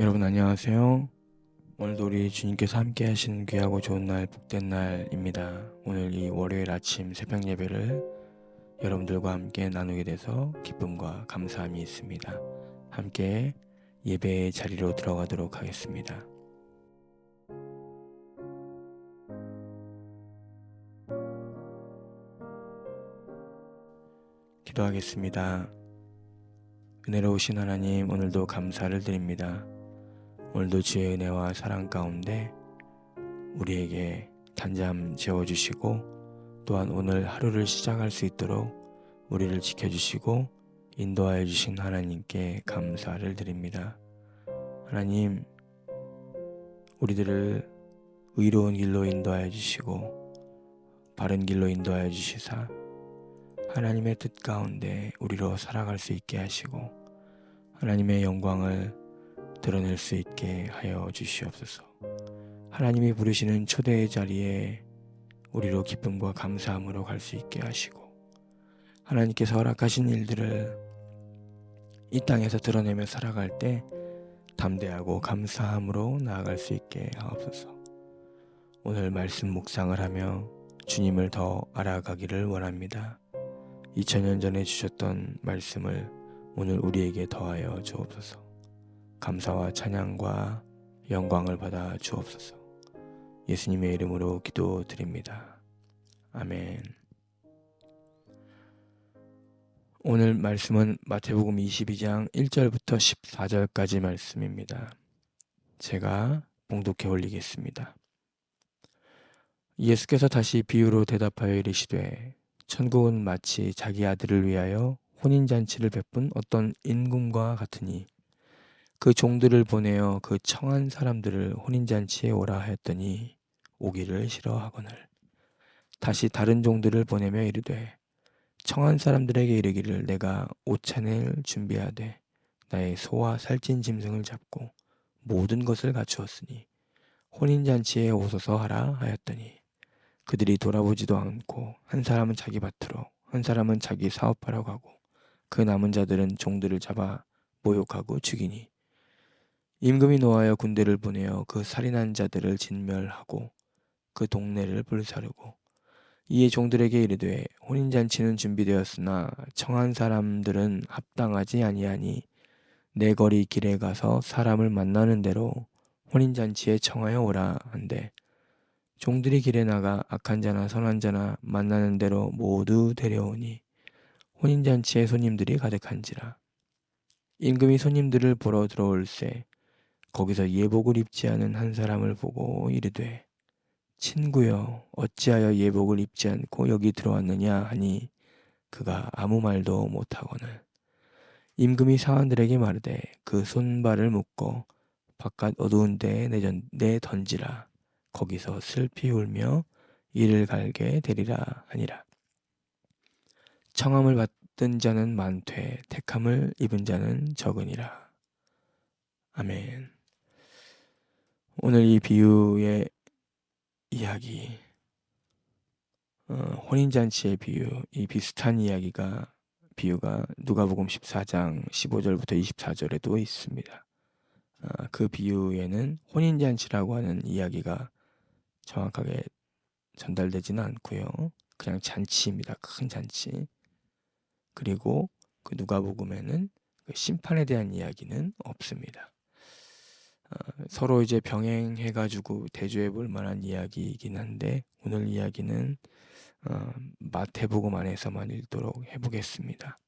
여러분 안녕하세요. 오늘도 우리 주님께서 함께 하시는 귀하고 좋은 날, 복된 날입니다. 오늘 이 월요일 아침 새벽 예배를 여러분들과 함께 나누게 돼서 기쁨과 감사함이 있습니다. 함께 예배의 자리로 들어가도록 하겠습니다. 기도하겠습니다. 은혜로우신 하나님, 오늘도 감사를 드립니다. 오늘도 주의 은혜와 사랑 가운데 우리에게 단잠 재워주시고 또한 오늘 하루를 시작할 수 있도록 우리를 지켜주시고 인도하여 주신 하나님께 감사를 드립니다. 하나님, 우리들을 의로운 길로 인도하여 주시고 바른 길로 인도하여 주시사 하나님의 뜻 가운데 우리로 살아갈 수 있게 하시고 하나님의 영광을 드러낼 수 있게 하여 주시옵소서. 하나님이 부르시는 초대의 자리에 우리로 기쁨과 감사함으로 갈 수 있게 하시고 하나님께서 허락하신 일들을 이 땅에서 드러내며 살아갈 때 담대하고 감사함으로 나아갈 수 있게 하옵소서. 오늘 말씀 묵상을 하며 주님을 더 알아가기를 원합니다. 2000년 전에 주셨던 말씀을 오늘 우리에게 더하여 주옵소서. 감사와 찬양과 영광을 받아 주옵소서. 예수님의 이름으로 기도드립니다. 아멘. 오늘 말씀은 마태복음 22장 1절부터 14절까지 말씀입니다. 제가 봉독해 올리겠습니다. 예수께서 다시 비유로 대답하여 이르시되 천국은 마치 자기 아들을 위하여 혼인잔치를 베푼 어떤 임금과 같으니 그 종들을 보내어 그 청한 사람들을 혼인잔치에 오라 하였더니 오기를 싫어하거늘 다시 다른 종들을 보내며 이르되 청한 사람들에게 이르기를 내가 오찬을 준비하되 나의 소와 살찐 짐승을 잡고 모든 것을 갖추었으니 혼인잔치에 오소서 하라 하였더니 그들이 돌아보지도 않고 한 사람은 자기 밭으로 한 사람은 자기 사업하러 가고 그 남은 자들은 종들을 잡아 모욕하고 죽이니 임금이 노하여 군대를 보내어 그 살인한 자들을 진멸하고 그 동네를 불사르고 이에 종들에게 이르되 혼인잔치는 준비되었으나 청한 사람들은 합당하지 아니하니 내 거리 길에 가서 사람을 만나는 대로 혼인잔치에 청하여 오라 한대 종들이 길에 나가 악한 자나 선한 자나 만나는 대로 모두 데려오니 혼인잔치에 손님들이 가득한지라. 임금이 손님들을 보러 들어올새 거기서 예복을 입지 않은 한 사람을 보고 이르되 친구여 어찌하여 예복을 입지 않고 여기 들어왔느냐 하니 그가 아무 말도 못하거늘 임금이 사환들에게 말하되 그 손발을 묶어 바깥 어두운 데에 내던지라. 거기서 슬피 울며 이를 갈게 되리라 하니라. 청함을 받은 자는 많되 택함을 입은 자는 적으니라. 아멘. 오늘 이 비유의 이야기, 혼인잔치의 비유, 이 비슷한 비유가 누가복음 14장 15절부터 24절에도 있습니다. 그 비유에는 혼인잔치라고 하는 이야기가 정확하게 전달되지는 않고요. 그냥 잔치입니다. 큰 잔치. 그리고 그 누가복음에는 그 심판에 대한 이야기는 없습니다. 서로 이제 병행해가지고 대조해 볼 만한 이야기이긴 한데 오늘 이야기는 마태복음 안에서만 읽도록 해보겠습니다.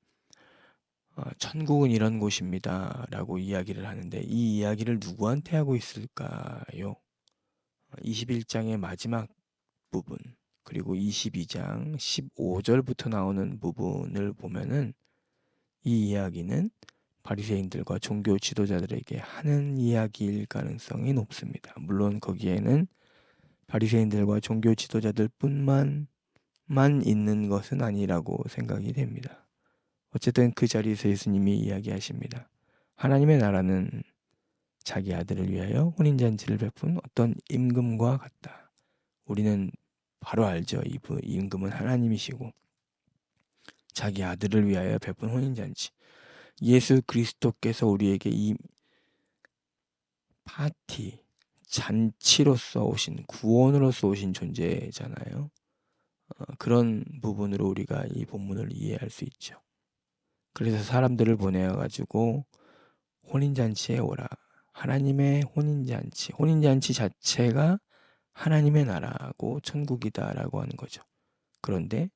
천국은 이런 곳입니다 라고 이야기를 하는데 이 이야기를 누구한테 하고 있을까요? 21장의 마지막 부분 그리고 22장 15절부터 나오는 부분을 보면은 이 이야기는 바리새인들과 종교 지도자들에게 하는 이야기일 가능성이 높습니다. 물론 거기에는 바리새인들과 종교 지도자들 뿐만 있는 것은 아니라고 생각이 됩니다. 어쨌든 그 자리에서 예수님이 이야기하십니다. 하나님의 나라는 자기 아들을 위하여 혼인잔치를 베푼 어떤 임금과 같다. 우리는 바로 알죠. 이 임금은 하나님이시고 자기 아들을 위하여 베푼 혼인잔치. 예수 그리스도께서 우리에게 이 파티, 잔치로서 오신, 구원으로서 오신 존재잖아요. 그런 부분으로 우리가 이 본문을 이해할 수 있죠. 그래서 사람들을 보내어 가지고 혼인잔치에 오라. 하나님의 혼인잔치, 혼인잔치 자체가 하나님의 나라고 천국이다라고 하는 거죠. 그런데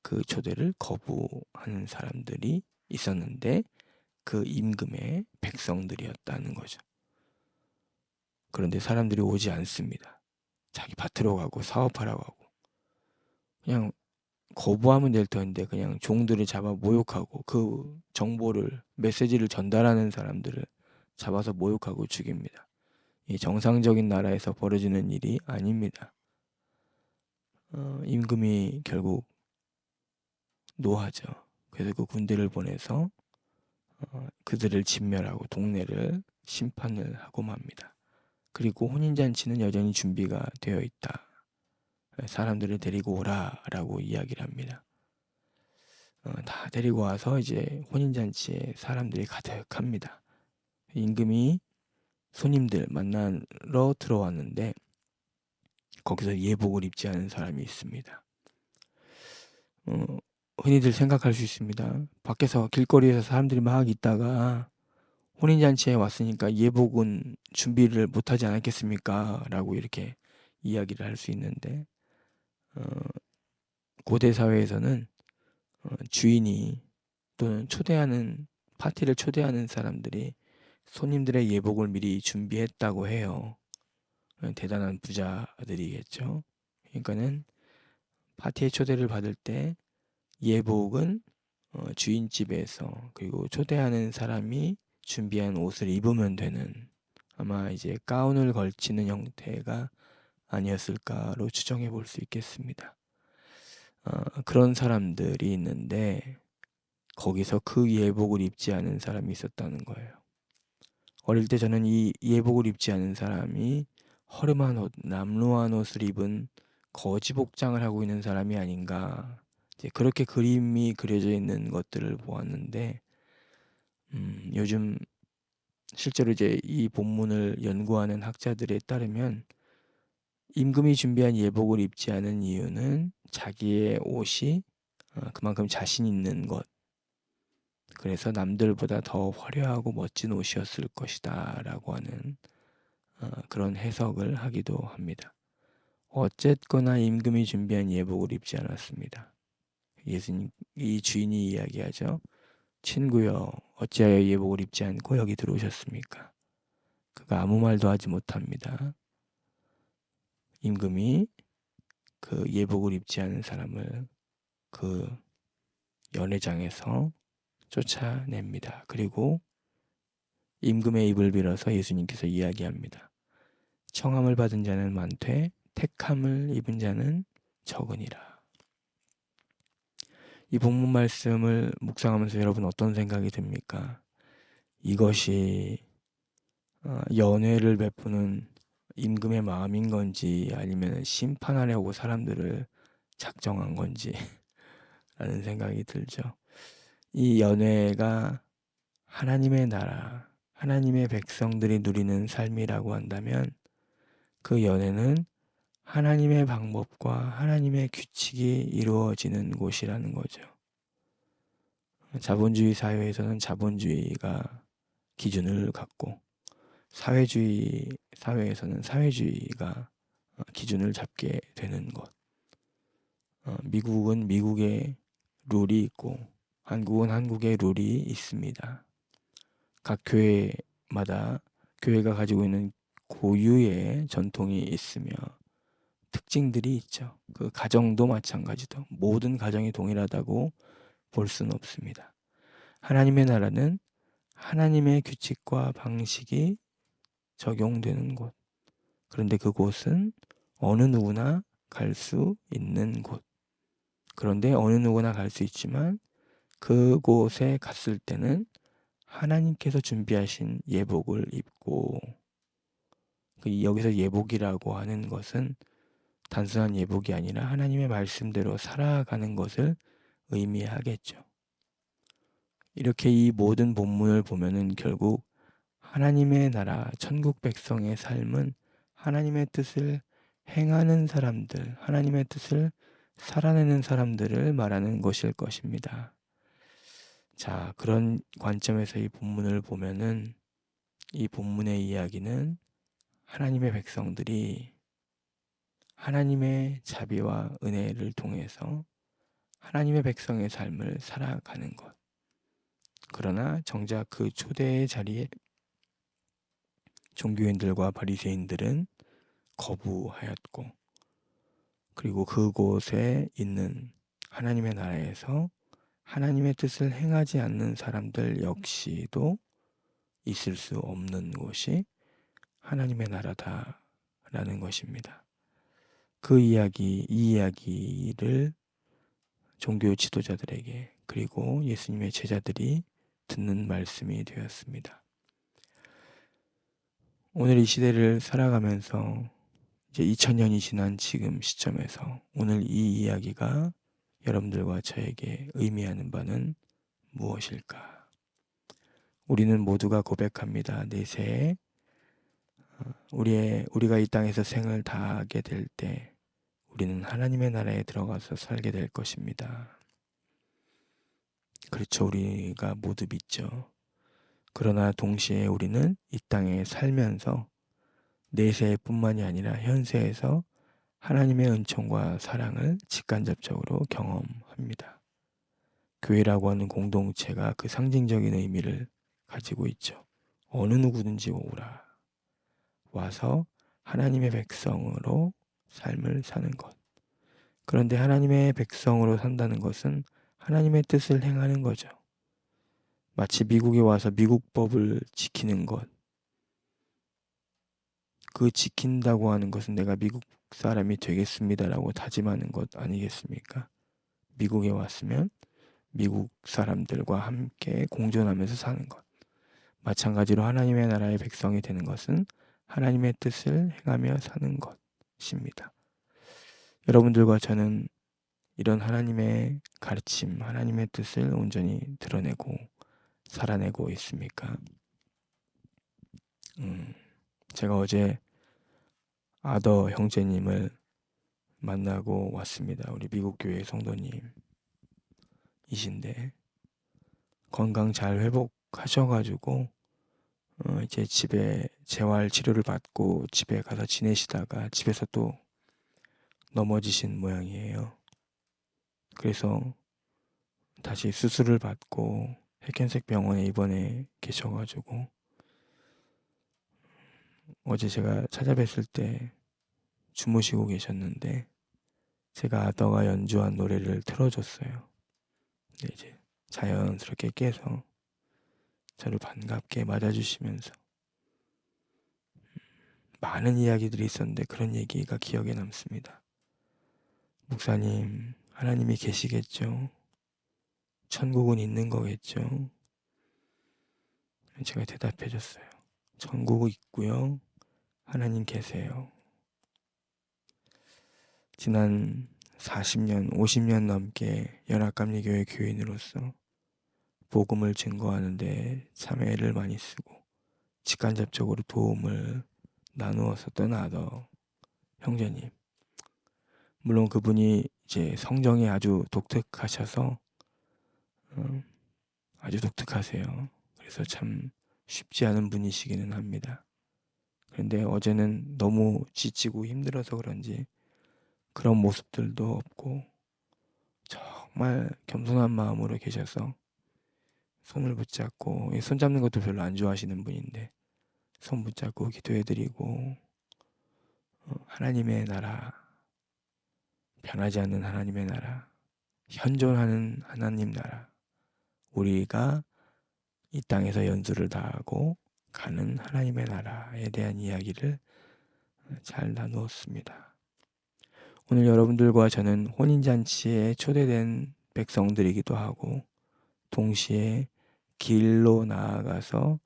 그 초대를 거부하는 사람들이 있었는데 그 임금의 백성들이었다는 거죠. 그런데 사람들이 오지 않습니다. 자기 밭으로 가고 사업하라고 하고 그냥 거부하면 될 터인데 그냥 종들을 잡아 모욕하고 그 정보를 메시지를 전달하는 사람들을 잡아서 모욕하고 죽입니다. 이 정상적인 나라에서 벌어지는 일이 아닙니다. 임금이 결국 노하죠. 그래서 그 군대를 보내서 그들을 진멸하고 동네를 심판을 하고 맙니다. 그리고 혼인잔치는 여전히 준비가 되어 있다. 사람들을 데리고 오라라고 이야기를 합니다. 다 데리고 와서 이제 혼인잔치에 사람들이 가득합니다. 임금이 손님들 만나러 들어왔는데 거기서 예복을 입지 않은 사람이 있습니다. 흔히들 생각할 수 있습니다. 밖에서 길거리에서 사람들이 막 있다가 혼인잔치에 왔으니까 예복은 준비를 못하지 않았겠습니까? 라고 이렇게 이야기를 할 수 있는데 고대 사회에서는 주인이 또는 파티를 초대하는 사람들이 손님들의 예복을 미리 준비했다고 해요. 대단한 부자들이겠죠. 그러니까는 파티에 초대를 받을 때 예복은 주인집에서 그리고 초대하는 사람이 준비한 옷을 입으면 되는 아마 이제 가운을 걸치는 형태가 아니었을까로 추정해 볼 수 있겠습니다. 그런 사람들이 있는데 거기서 그 예복을 입지 않은 사람이 있었다는 거예요. 어릴 때 저는 이 예복을 입지 않은 사람이 허름한 옷, 남루한 옷을 입은 거지 복장을 하고 있는 사람이 아닌가. 이제 그렇게 그림이 그려져 있는 것들을 보았는데 요즘 실제로 이제 이 본문을 연구하는 학자들에 따르면 임금이 준비한 예복을 입지 않은 이유는 자기의 옷이 그만큼 자신 있는 것, 그래서 남들보다 더 화려하고 멋진 옷이었을 것이다 라고 하는 그런 해석을 하기도 합니다. 어쨌거나 임금이 준비한 예복을 입지 않았습니다. 예수님, 이 주인이 이야기하죠. 친구여, 어찌하여 예복을 입지 않고 여기 들어오셨습니까? 그가 아무 말도 하지 못합니다. 임금이 그 예복을 입지 않은 사람을 그 연회장에서 쫓아냅니다. 그리고 임금의 입을 빌어서 예수님께서 이야기합니다. 청함을 받은 자는 많되 택함을 입은 자는 적으니라. 이 본문 말씀을 묵상하면서 여러분 어떤 생각이 듭니까? 이것이 연회를 베푸는 임금의 마음인 건지 아니면 심판하려고 사람들을 작정한 건지 라는 생각이 들죠. 이 연회가 하나님의 나라, 하나님의 백성들이 누리는 삶이라고 한다면 그 연회는 하나님의 방법과 하나님의 규칙이 이루어지는 곳이라는 거죠. 자본주의 사회에서는 자본주의가 기준을 갖고 사회주의 사회에서는 사회주의가 기준을 잡게 되는 것. 미국은 미국의 룰이 있고 한국은 한국의 룰이 있습니다. 각 교회마다 교회가 가지고 있는 고유의 전통이 있으며 특징들이 있죠. 그 가정도 마찬가지도 모든 가정이 동일하다고 볼 수는 없습니다. 하나님의 나라는 하나님의 규칙과 방식이 적용되는 곳. 그런데 그곳은 어느 누구나 갈 수 있는 곳. 그런데 어느 누구나 갈 수 있지만 그곳에 갔을 때는 하나님께서 준비하신 예복을 입고 여기서 예복이라고 하는 것은 단순한 예복이 아니라 하나님의 말씀대로 살아가는 것을 의미하겠죠. 이렇게 이 모든 본문을 보면은 결국 하나님의 나라, 천국 백성의 삶은 하나님의 뜻을 행하는 사람들, 하나님의 뜻을 살아내는 사람들을 말하는 것일 것입니다. 자, 그런 관점에서 이 본문을 보면은 이 본문의 이야기는 하나님의 백성들이 하나님의 자비와 은혜를 통해서 하나님의 백성의 삶을 살아가는 것. 그러나 정작 그 초대의 자리에 종교인들과 바리새인들은 거부하였고, 그리고 그곳에 있는 하나님의 나라에서 하나님의 뜻을 행하지 않는 사람들 역시도 있을 수 없는 곳이 하나님의 나라다라는 것입니다. 이 이야기를 종교 지도자들에게 그리고 예수님의 제자들이 듣는 말씀이 되었습니다. 오늘 이 시대를 살아가면서 이제 2000년이 지난 지금 시점에서 오늘 이 이야기가 여러분들과 저에게 의미하는 바는 무엇일까? 우리는 모두가 고백합니다. 내세에 우리가 이 땅에서 생을 다하게 될 때 우리는 하나님의 나라에 들어가서 살게 될 것입니다. 그렇죠. 우리가 모두 믿죠. 그러나 동시에 우리는 이 땅에 살면서 내세뿐만이 아니라 현세에서 하나님의 은총과 사랑을 직간접적으로 경험합니다. 교회라고 하는 공동체가 그 상징적인 의미를 가지고 있죠. 어느 누구든지 오라. 와서 하나님의 백성으로 삶을 사는 것. 그런데 하나님의 백성으로 산다는 것은 하나님의 뜻을 행하는 거죠. 마치 미국에 와서 미국 법을 지키는 것. 그 지킨다고 하는 것은 내가 미국 사람이 되겠습니다라고 다짐하는 것 아니겠습니까? 미국에 왔으면 미국 사람들과 함께 공존하면서 사는 것. 마찬가지로 하나님의 나라의 백성이 되는 것은 하나님의 뜻을 행하며 사는 것입니다. 여러분들과 저는 이런 하나님의 가르침, 하나님의 뜻을 온전히 드러내고 살아내고 있습니까? 제가 어제 아더 형제님을 만나고 왔습니다. 우리 미국 교회 성도님이신데 건강 잘 회복하셔가지고 이제 집에 재활 치료를 받고 집에 가서 지내시다가 집에서 또 넘어지신 모양이에요. 그래서 다시 수술을 받고 핵현색 병원에 입원해 계셔가지고 어제 제가 찾아뵀을 때 주무시고 계셨는데 제가 아더가 연주한 노래를 틀어줬어요. 근데 이제 자연스럽게 깨서 저를 반갑게 맞아주시면서 많은 이야기들이 있었는데 그런 얘기가 기억에 남습니다. 목사님, 하나님이 계시겠죠? 천국은 있는 거겠죠? 제가 대답해 줬어요. 천국은 있고요. 하나님 계세요. 지난 40년, 50년 넘게 연합감리교회 교인으로서 복음을 증거하는데 참여를 많이 쓰고 직간접적으로 도움을 나누었었던 아더 형제님. 물론 그분이 이제 성정이 아주 독특하셔서 아주 독특하세요. 그래서 참 쉽지 않은 분이시기는 합니다. 그런데 어제는 너무 지치고 힘들어서 그런지 그런 모습들도 없고 정말 겸손한 마음으로 계셔서 손을 붙잡고 손 잡는 것도 별로 안 좋아하시는 분인데 손 붙잡고 기도해드리고 하나님의 나라, 변하지 않는 하나님의 나라, 현존하는 하나님 나라, 우리가 이 땅에서 연수를 다하고 가는 하나님의 나라에 대한 이야기를 잘 나누었습니다. 오늘 여러분들과 저는 혼인잔치에 초대된 백성들이기도 하고 동시에 길로 나아가서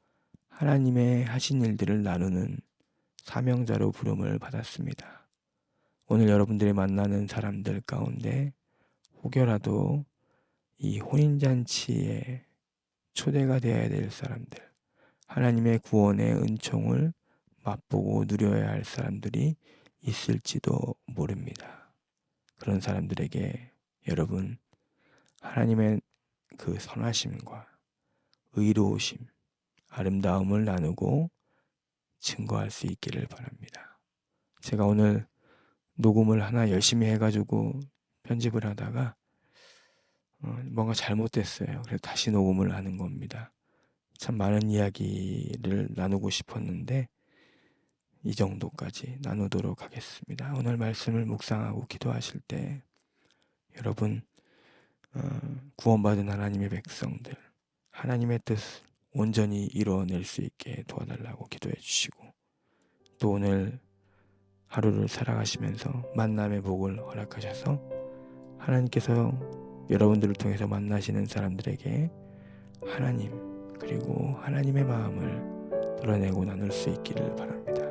하나님의 하신 일들을 나누는 사명자로 부름을 받았습니다. 오늘 여러분들이 만나는 사람들 가운데 혹여라도 이 혼인잔치에 초대가 되어야 될 사람들, 하나님의 구원의 은총을 맛보고 누려야 할 사람들이 있을지도 모릅니다. 그런 사람들에게 여러분 하나님의 그 선하심과 의로우심, 아름다움을 나누고 증거할 수 있기를 바랍니다. 제가 오늘 녹음을 하나 열심히 해가지고 편집을 하다가 뭔가 잘못됐어요. 그래서 다시 녹음을 하는 겁니다. 참 많은 이야기를 나누고 싶었는데 이 정도까지 나누도록 하겠습니다. 오늘 말씀을 묵상하고 기도하실 때 여러분 구원받은 하나님의 백성들 하나님의 뜻을 온전히 이루어낼 수 있게 도와달라고 기도해 주시고 또 오늘 하루를 살아가시면서 만남의 복을 허락하셔서 하나님께서 여러분들을 통해서 만나시는 사람들에게 하나님 그리고 하나님의 마음을 드러내고 나눌 수 있기를 바랍니다.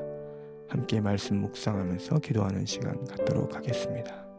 함께 말씀 묵상하면서 기도하는 시간 갖도록 하겠습니다.